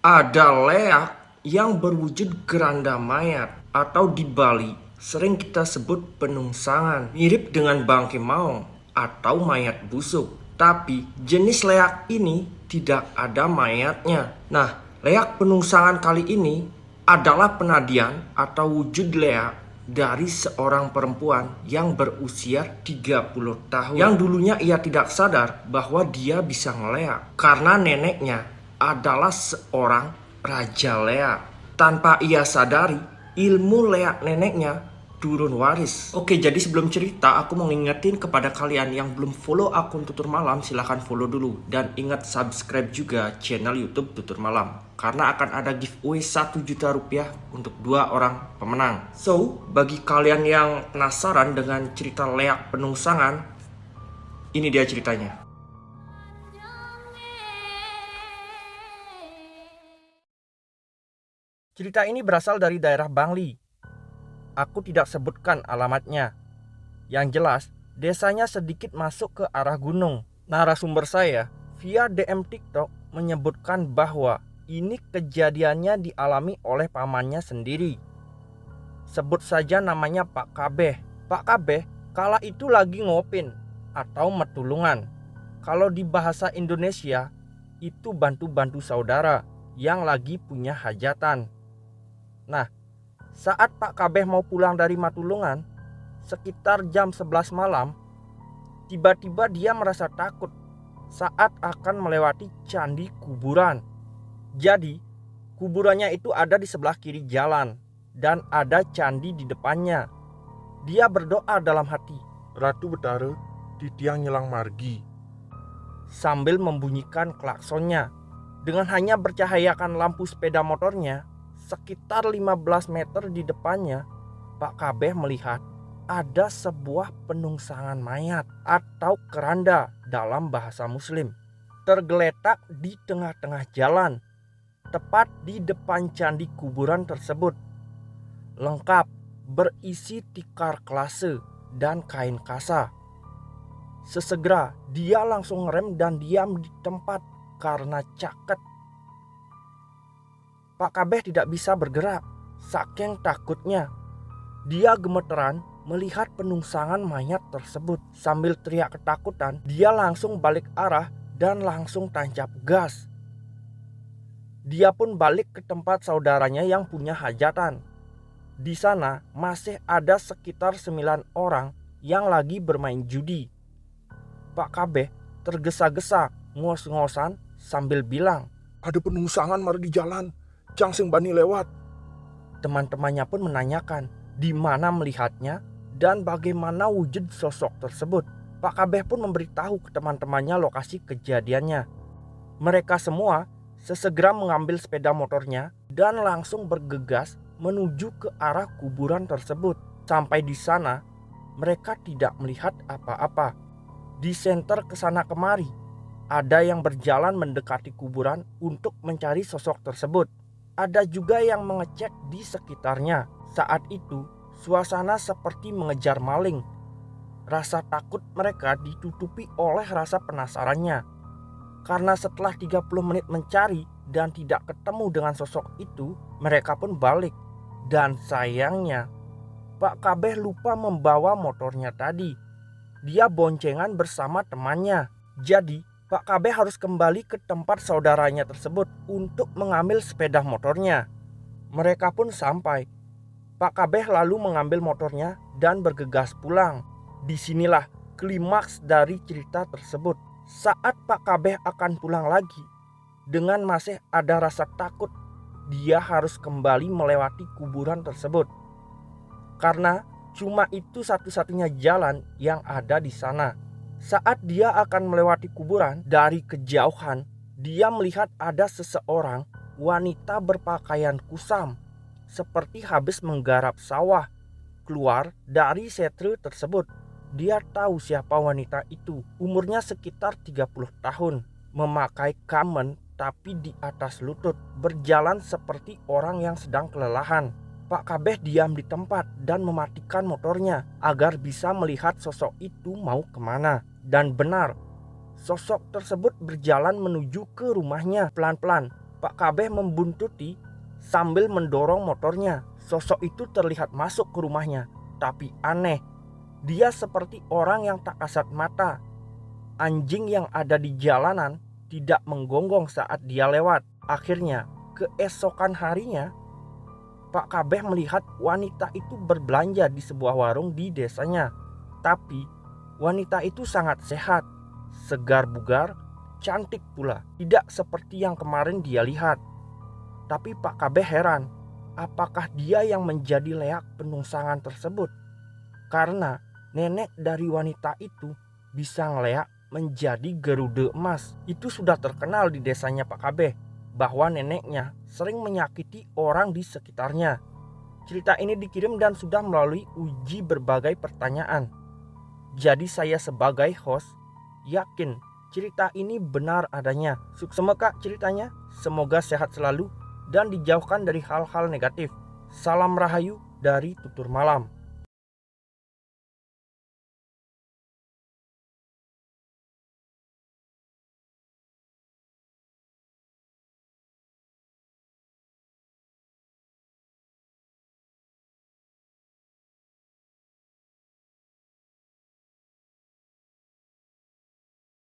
Ada leak yang berwujud keranda mayat atau di Bali sering kita sebut penungsangan, mirip dengan bangke maung atau mayat busuk. Tapi jenis leak ini tidak ada mayatnya. Nah, leak penungsangan kali ini adalah penadian atau wujud leak dari seorang perempuan yang berusia 30 tahun. Yang dulunya ia tidak sadar bahwa dia bisa ngeleak karena neneknya adalah seorang raja leak. Tanpa ia sadari, ilmu leak neneknya turun waris. Oke, jadi sebelum cerita, aku mau ngingetin kepada kalian yang belum follow akun Tutur Malam, silahkan follow dulu. Dan ingat subscribe juga channel YouTube Tutur Malam, karena akan ada giveaway 1 juta rupiah untuk 2 orang pemenang. So, bagi kalian yang penasaran dengan cerita leak penungsangan, ini dia ceritanya. Cerita ini berasal dari daerah Bangli. Aku tidak sebutkan alamatnya. Yang jelas, desanya sedikit masuk ke arah gunung. Narasumber saya via DM TikTok menyebutkan bahwa ini kejadiannya dialami oleh pamannya sendiri. Sebut saja namanya Pak Kabeh. Pak Kabeh kala itu lagi ngopin atau metulungan. Kalau di bahasa Indonesia itu bantu-bantu saudara yang lagi punya hajatan. Nah, saat Pak Kabeh mau pulang dari Matulungan, sekitar jam 11 malam, tiba-tiba dia merasa takut saat akan melewati candi kuburan. Jadi, kuburannya itu ada di sebelah kiri jalan dan ada candi di depannya. Dia berdoa dalam hati, Ratu Betara di tiang nyelang margi. sambil membunyikan klaksonnya. Dengan hanya bercahayakan lampu sepeda motornya, sekitar 15 meter di depannya, Pak Kabeh melihat ada sebuah penungsangan mayat atau keranda dalam bahasa Muslim, tergeletak di tengah-tengah jalan, tepat di depan candi kuburan tersebut. Lengkap berisi tikar kelase dan kain kasa. Sesegera dia langsung ngerem dan diam di tempat karena caket. Pak Kabeh tidak bisa bergerak, saking takutnya. Dia gemeteran melihat penungsangan mayat tersebut. Sambil teriak ketakutan, dia langsung balik arah dan langsung tancap gas. Dia pun balik ke tempat saudaranya yang punya hajatan. Di sana masih ada sekitar 9 orang yang lagi bermain judi. Pak Kabeh tergesa-gesa ngos-ngosan sambil bilang, Ada penungsangan mari di jalan, cang sing bani lewat. teman-temannya pun menanyakan di mana melihatnya dan bagaimana wujud sosok tersebut. Pak Kabeh pun memberitahu ke teman-temannya lokasi kejadiannya. Mereka semua sesegera mengambil sepeda motornya dan langsung bergegas menuju ke arah kuburan tersebut. Sampai di sana, mereka tidak melihat apa-apa. Di senter kesana kemari, ada yang berjalan mendekati kuburan untuk mencari sosok tersebut. Ada juga yang mengecek di sekitarnya. Saat itu, suasana seperti mengejar maling. Rasa takut mereka ditutupi oleh rasa penasarannya. Karena setelah 30 menit mencari dan tidak ketemu dengan sosok itu, mereka pun balik. Dan sayangnya, Pak Kabeh lupa membawa motornya tadi. Dia boncengan bersama temannya. Jadi, Pak Kabeh harus kembali ke tempat saudaranya tersebut untuk mengambil sepeda motornya. Mereka pun sampai. Pak Kabeh lalu mengambil motornya dan bergegas pulang. Disinilah klimaks dari cerita tersebut. Saat Pak Kabeh akan pulang lagi, dengan masih ada rasa takut, dia harus kembali melewati kuburan tersebut. Karena cuma itu satu-satunya jalan yang ada di sana. Saat dia akan melewati kuburan, dari kejauhan dia melihat ada seseorang wanita berpakaian kusam, seperti habis menggarap sawah, keluar dari setre tersebut. Dia tahu siapa wanita itu. Umurnya sekitar 30 tahun, memakai kamen tapi di atas lutut, berjalan seperti orang yang sedang kelelahan. Pak Kabeh diam di tempat dan mematikan motornya agar bisa melihat sosok itu mau kemana. Dan benar, sosok tersebut berjalan menuju ke rumahnya pelan-pelan. Pak Kabeh membuntuti sambil mendorong motornya. Sosok itu terlihat masuk ke rumahnya. Tapi aneh, dia seperti orang yang tak kasat mata. Anjing yang ada di jalanan tidak menggonggong saat dia lewat. Akhirnya, keesokan harinya, Pak Kabeh melihat wanita itu berbelanja di sebuah warung di desanya. Tapi wanita itu sangat sehat, segar bugar, cantik pula. Tidak seperti yang kemarin dia lihat. Tapi Pak Kabeh heran, apakah dia yang menjadi leak penungsangan tersebut? Karena nenek dari wanita itu bisa ngeleak menjadi geruda emas. Itu sudah terkenal di desanya Pak Kabeh, bahwa neneknya sering menyakiti orang di sekitarnya. Cerita ini dikirim dan sudah melalui uji berbagai pertanyaan. Jadi saya sebagai host yakin cerita ini benar adanya. Sukses Kak ceritanya. Semoga sehat selalu dan dijauhkan dari hal-hal negatif. Salam Rahayu dari Tutur Malam.